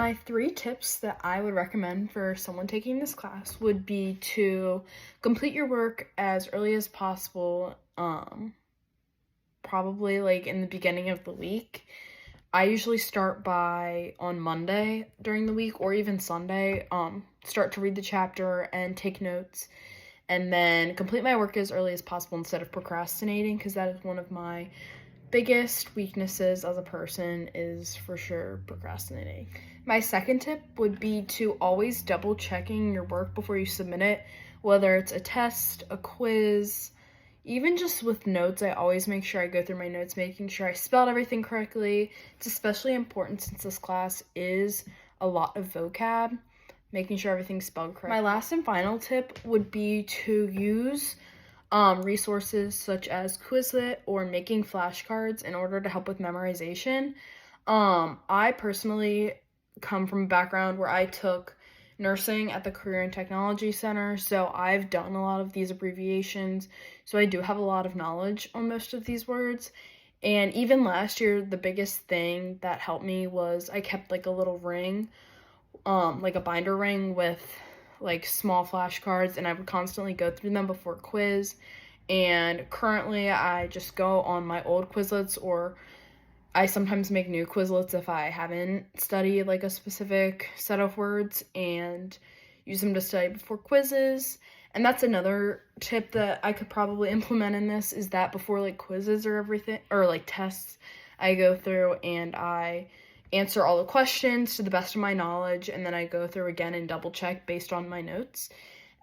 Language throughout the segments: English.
my 3 tips that I would recommend for someone taking this class would be to complete your work as early as possible, probably like in the beginning of the week. I usually start by on Monday during the week or even Sunday, start to read the chapter and take notes, and then complete my work as early as possible instead of procrastinating, because that is one of my biggest weaknesses as a person, is for sure procrastinating. My second tip would be to always double checking your work before you submit it, whether it's a test, a quiz, even just with notes. I always make sure I go through my notes, making sure I spelled everything correctly. It's especially important since this class is a lot of vocab, making sure everything's spelled correctly. My last and final tip would be to use resources such as Quizlet or making flashcards in order to help with memorization. I personally come from a background where I took nursing at the Career and Technology Center, so I've done a lot of these abbreviations, so I do have a lot of knowledge on most of these words. And even last year, the biggest thing that helped me was I kept like a little ring, like a binder ring with like small flashcards, and I would constantly go through them before quiz. And currently I just go on my old Quizlets, or I sometimes make new Quizlets if I haven't studied like a specific set of words, and use them to study before quizzes. And that's another tip that I could probably implement in this, is that before like quizzes or everything, or like tests, I go through and I answer all the questions to the best of my knowledge, and then I go through again and double check based on my notes.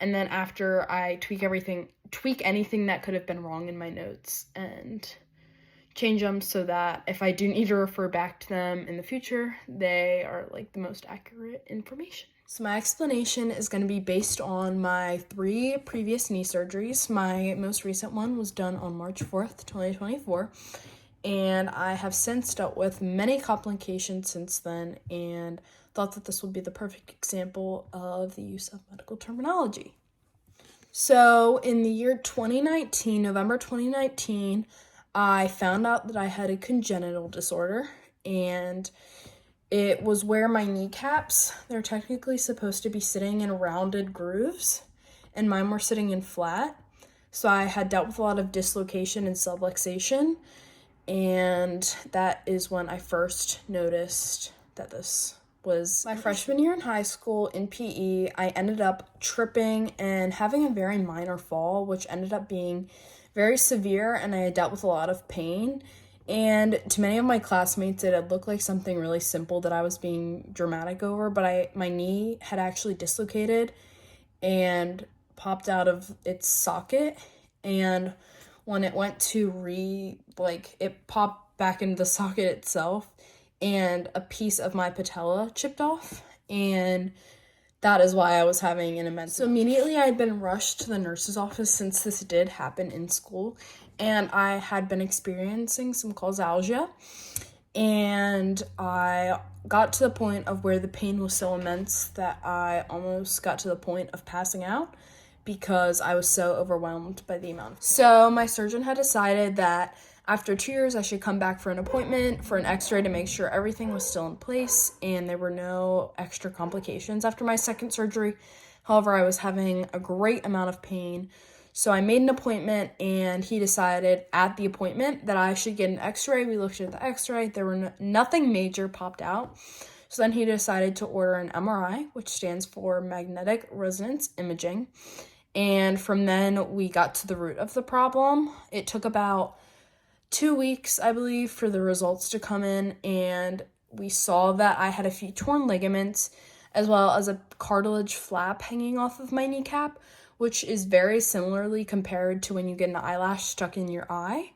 And then after, I tweak anything that could have been wrong in my notes and change them so that if I do need to refer back to them in the future, they are like the most accurate information. So my explanation is going to be based on my 3 previous knee surgeries. My most recent one was done on March 4th, 2024. And I have since dealt with many complications since then, and thought that this would be the perfect example of the use of medical terminology. So in the year 2019, November 2019, I found out that I had a congenital disorder, and it was where my kneecaps, they're technically supposed to be sitting in rounded grooves, and mine were sitting in flat. So I had dealt with a lot of dislocation and subluxation, and that is when I first noticed that this was my freshman year in high school. In PE, I ended up tripping and having a very minor fall, which ended up being very severe, and I had dealt with a lot of pain. And to many of my classmates, it had looked like something really simple that I was being dramatic over, but my knee had actually dislocated and popped out of its socket, and when it went to it popped back into the socket itself, and a piece of my patella chipped off, and that is why I was having an immense. So immediately I had been rushed to the nurse's office, since this did happen in school, and I had been experiencing some causalgia, and I got to the point of where the pain was so immense that I almost got to the point of passing out, because I was so overwhelmed by the amount. So my surgeon had decided that after 2 years, I should come back for an appointment for an x-ray to make sure everything was still in place and there were no extra complications after my second surgery. However, I was having a great amount of pain. So I made an appointment, and he decided at the appointment that I should get an x-ray. We looked at the x-ray. There were nothing major popped out. So then he decided to order an MRI, which stands for magnetic resonance imaging. And from then, we got to the root of the problem. It took about 2 weeks, I believe, for the results to come in, and we saw that I had a few torn ligaments, as well as a cartilage flap hanging off of my kneecap, which is very similarly compared to when you get an eyelash stuck in your eye,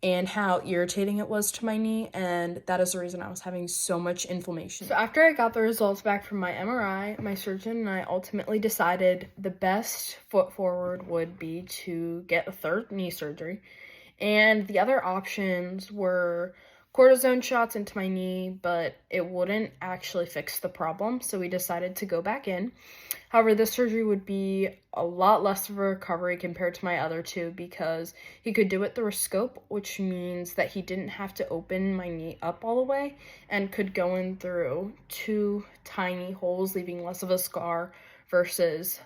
and how irritating it was to my knee, and that is the reason I was having so much inflammation. So after I got the results back from my MRI, my surgeon and I ultimately decided the best foot forward would be to get a third knee surgery, and the other options were cortisone shots into my knee, but it wouldn't actually fix the problem, so we decided to go back in. However, this surgery would be a lot less of a recovery compared to my other two because he could do it through a scope, which means that he didn't have to open my knee up all the way and could go in through 2 tiny holes, leaving less of a scar versus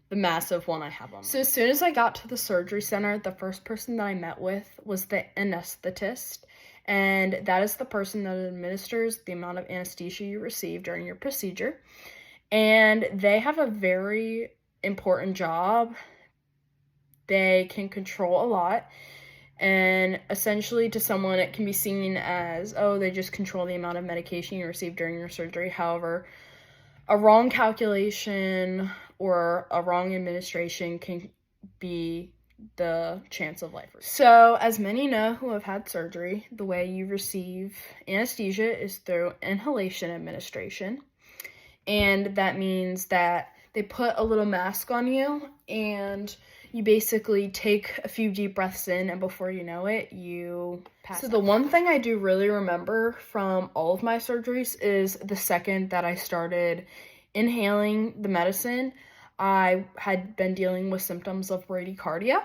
the massive one I have on. So as soon as I got to the surgery center, the first person that I met with was the anesthetist, and that is the person that administers the amount of anesthesia you receive during your procedure. And they have a very important job. They can control a lot, and essentially to someone it can be seen as, oh, they just control the amount of medication you receive during your surgery. However, a wrong calculation or a wrong administration can be the chance of life. So, as many know who have had surgery, the way you receive anesthesia is through inhalation administration. And that means that they put a little mask on you and you basically take a few deep breaths in, and before you know it, you pass out. So the one thing I do really remember from all of my surgeries is the second that I started inhaling the medicine, I had been dealing with symptoms of bradycardia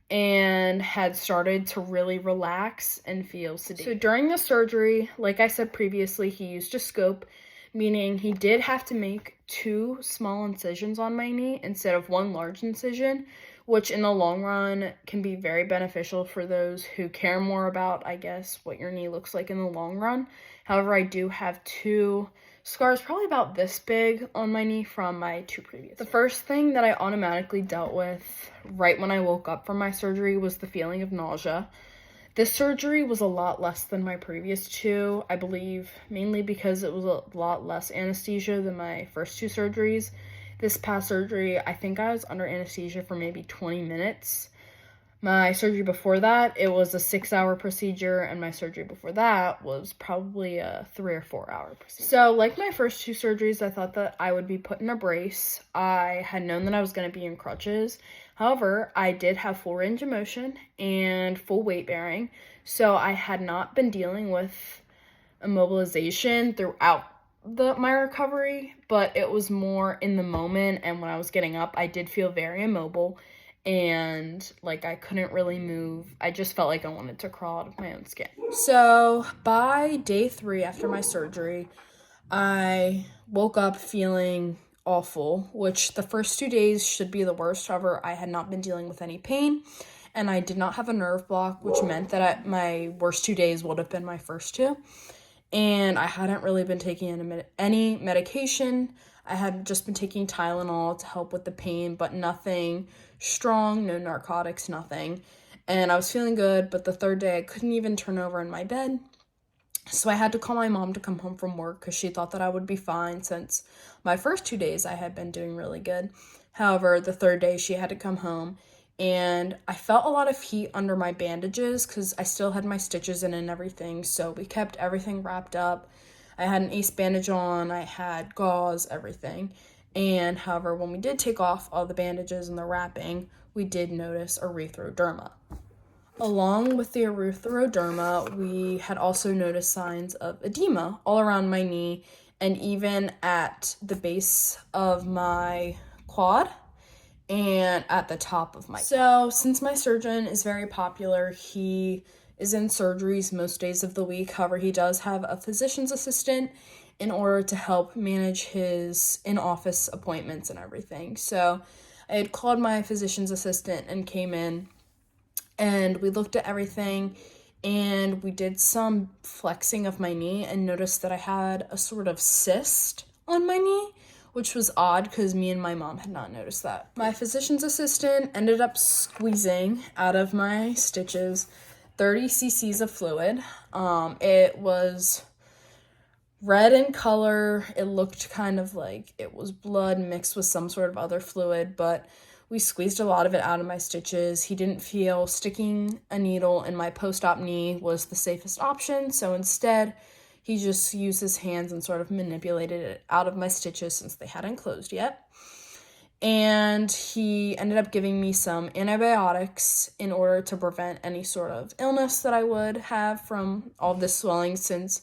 and had started to really relax and feel sedated. So during the surgery, like I said previously, he used a scope, meaning he did have to make 2 small incisions on my knee instead of 1 large incision, which in the long run can be very beneficial for those who care more about, I guess, what your knee looks like in the long run. However, I do have 2 scars probably about this big on my knee from my 2 previous. The first thing that I automatically dealt with right when I woke up from my surgery was the feeling of nausea. This surgery was a lot less than my previous 2, I believe, mainly because it was a lot less anesthesia than my first 2 surgeries. This past surgery, I think I was under anesthesia for maybe 20 minutes. My surgery before that, it was a 6-hour procedure, and my surgery before that was probably a 3 or 4 hour procedure. So, like my first 2 surgeries, I thought that I would be put in a brace. I had known that I was going to be in crutches. However, I did have full range of motion and full weight bearing, so I had not been dealing with immobilization throughout my recovery, but it was more in the moment, and when I was getting up, I did feel very immobile. And like I couldn't really move. I just felt like I wanted to crawl out of my own skin. So by day 3 after my surgery, I woke up feeling awful, which the first 2 days should be the worst. However, I had not been dealing with any pain, and I did not have a nerve block, which meant that my worst 2 days would have been my first 2. And I hadn't really been taking any medication. I had just been taking Tylenol to help with the pain, but nothing strong, no narcotics, nothing. And I was feeling good, but the 3rd day I couldn't even turn over in my bed. So I had to call my mom to come home from work because she thought that I would be fine since my first 2 days I had been doing really good. However, the 3rd day she had to come home, and I felt a lot of heat under my bandages because I still had my stitches in and everything. So we kept everything wrapped up. I had an ace bandage on, I had gauze, everything. And however, when we did take off all the bandages and the wrapping, we did notice erythroderma. Along with the erythroderma, we had also noticed signs of edema all around my knee and even at the base of my quad and at the top of my quad. So since my surgeon is very popular, he is in surgeries most days of the week. However, he does have a physician's assistant in order to help manage his in-office appointments and everything. So I had called my physician's assistant and came in, and we looked at everything, and we did some flexing of my knee and noticed that I had a sort of cyst on my knee, which was odd because me and my mom had not noticed that. My physician's assistant ended up squeezing out of my stitches 30 cc's of fluid. It was red in color. It looked kind of like it was blood mixed with some sort of other fluid, but we squeezed a lot of it out of my stitches. He didn't feel sticking a needle in my post-op knee was the safest option, so instead he just used his hands and sort of manipulated it out of my stitches since they hadn't closed yet. and he ended up giving me some antibiotics in order to prevent any sort of illness that I would have from all this swelling, since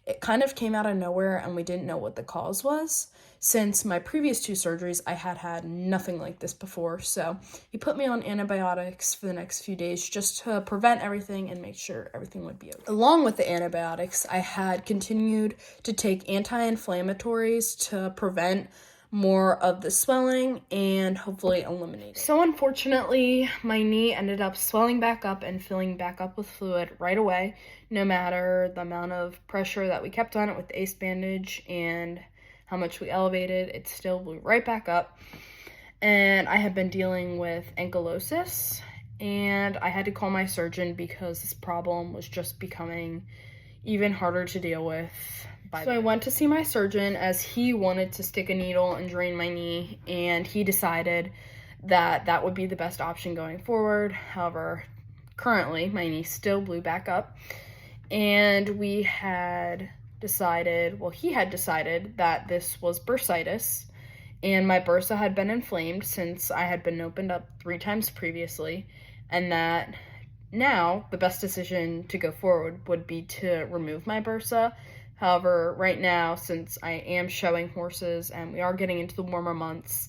it kind of came out of nowhere and we didn't know what the cause was. Since my previous 2 surgeries, I had nothing like this before. So he put me on antibiotics for the next few days just to prevent everything and make sure everything would be okay. Along with the antibiotics, I had continued to take anti-inflammatories to prevent more of the swelling and hopefully eliminate it. So unfortunately, my knee ended up swelling back up and filling back up with fluid right away, no matter the amount of pressure that we kept on it with the ACE bandage and how much we elevated, it still blew right back up. And I have been dealing with ankylosis, and I had to call my surgeon because this problem was just becoming even harder to deal with. So I went to see my surgeon as he wanted to stick a needle and drain my knee, and he decided that that would be the best option going forward. However, currently my knee still blew back up, and he had decided that this was bursitis, and my bursa had been inflamed since I had been opened up 3 times previously, and that now the best decision to go forward would be to remove my bursa. However, right now, since I am showing horses and we are getting into the warmer months,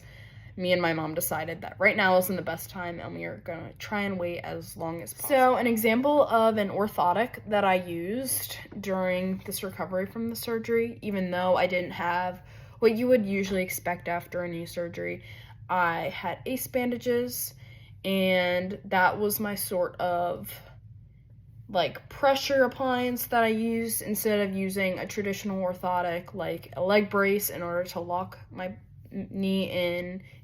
me and my mom decided that right now isn't the best time, and we are going to try and wait as long as possible. So an example of an orthotic that I used during this recovery from the surgery, even though I didn't have what you would usually expect after a knee surgery, I had ACE bandages, and that was my sort of like pressure appliance that I used instead of using a traditional orthotic like a leg brace in order to lock my knee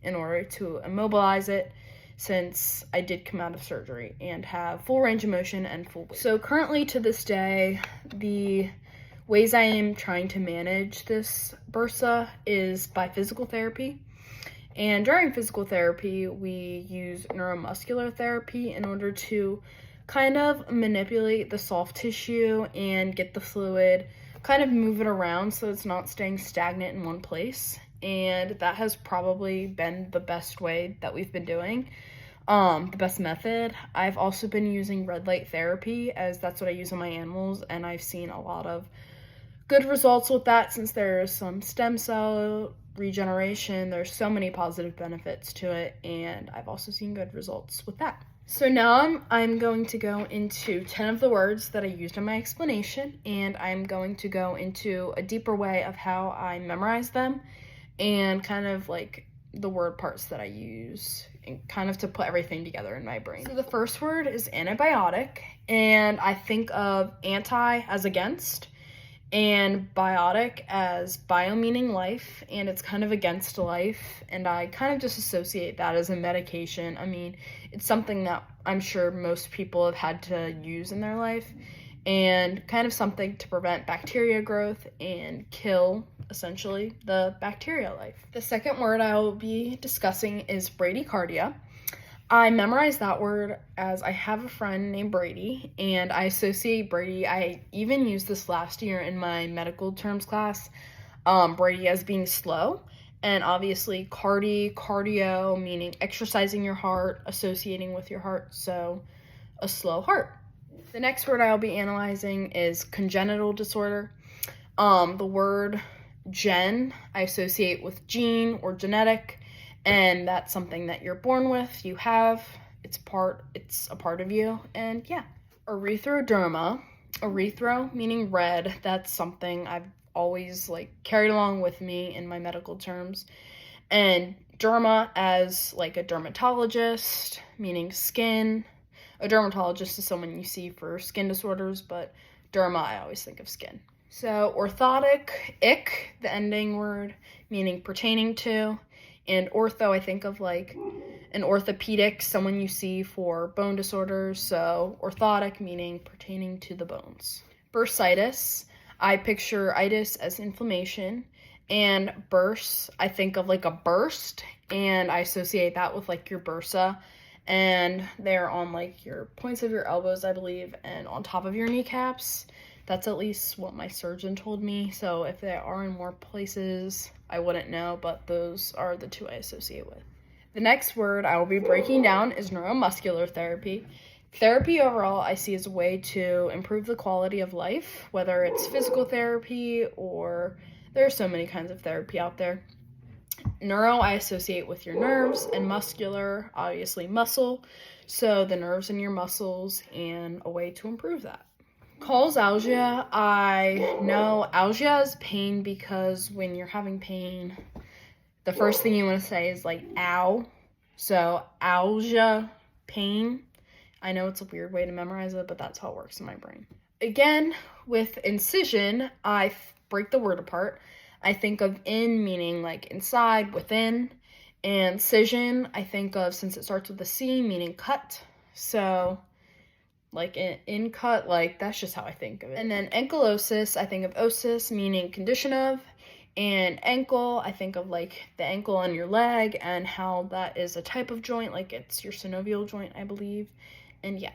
in order to immobilize it, since I did come out of surgery and have full range of motion and full weight. So currently, to this day, the ways I am trying to manage this bursa is by physical therapy. And during physical therapy, we use neuromuscular therapy in order to kind of manipulate the soft tissue and get the fluid, kind of move it around so it's not staying stagnant in one place. And that has probably been the best way that we've been doing, the best method. I've also been using red light therapy, as that's what I use on my animals, and I've seen a lot of good results with that, since there's some stem cell regeneration. There's so many positive benefits to it, and I've also seen good results with that. So now I'm going to go into 10 of the words that I used in my explanation, and I'm going to go into a deeper way of how I memorize them and kind of like the word parts that I use and kind of to put everything together in my brain. So the first word is antibiotic, and I think of anti as against and biotic as bio meaning life, and it's kind of against life, and I kind of just associate that as a medication. I mean, it's something that I'm sure most people have had to use in their life, and kind of something to prevent bacteria growth and kill, essentially, the bacteria life. The second word I will be discussing is bradycardia. I memorized that word as I have a friend named Brady, and I associate Brady, I even used this last year in my medical terms class, Brady as being slow, and obviously cardio, meaning exercising your heart, associating with your heart, so a slow heart. The next word I'll be analyzing is congenital disorder. The word gen I associate with gene or genetic, and that's something that you're born with, you have, it's a part of you, and yeah. Erythroderma, erythro meaning red, that's something I've always carried along with me in my medical terms, and derma as a dermatologist, meaning skin. A dermatologist is someone you see for skin disorders, but derma, I always think of skin. So orthotic, ick, the ending word, meaning pertaining to, and ortho, I think of an orthopedic, someone you see for bone disorders, so orthotic meaning pertaining to the bones. Bursitis, I picture itis as inflammation, and burst, I think of a burst, and I associate that with your bursa, and they're on your points of your elbows, I believe, and on top of your kneecaps. That's at least what my surgeon told me. So if they are in more places, I wouldn't know, but those are the two I associate with. The next word I will be breaking down is neuromuscular therapy. Therapy overall I see as a way to improve the quality of life, whether it's physical therapy or there are so many kinds of therapy out there. Neuro I associate with your nerves, and muscular, obviously muscle, so the nerves in your muscles and a way to improve that. Causalgia, I know algia is pain because when you're having pain, the first thing you want to say is like ow. So algia, pain. I know it's a weird way to memorize it, but that's how it works in my brain. Again, with incision, I break the word apart. I think of in meaning like inside, within, and scission, I think of, since it starts with a C, meaning cut. So like in cut, like that's just how I think of it. And then ankylosis, I think of osis, meaning condition of, and ankle, I think of like the ankle on your leg and how that is a type of joint, like it's your synovial joint, I believe. And yeah.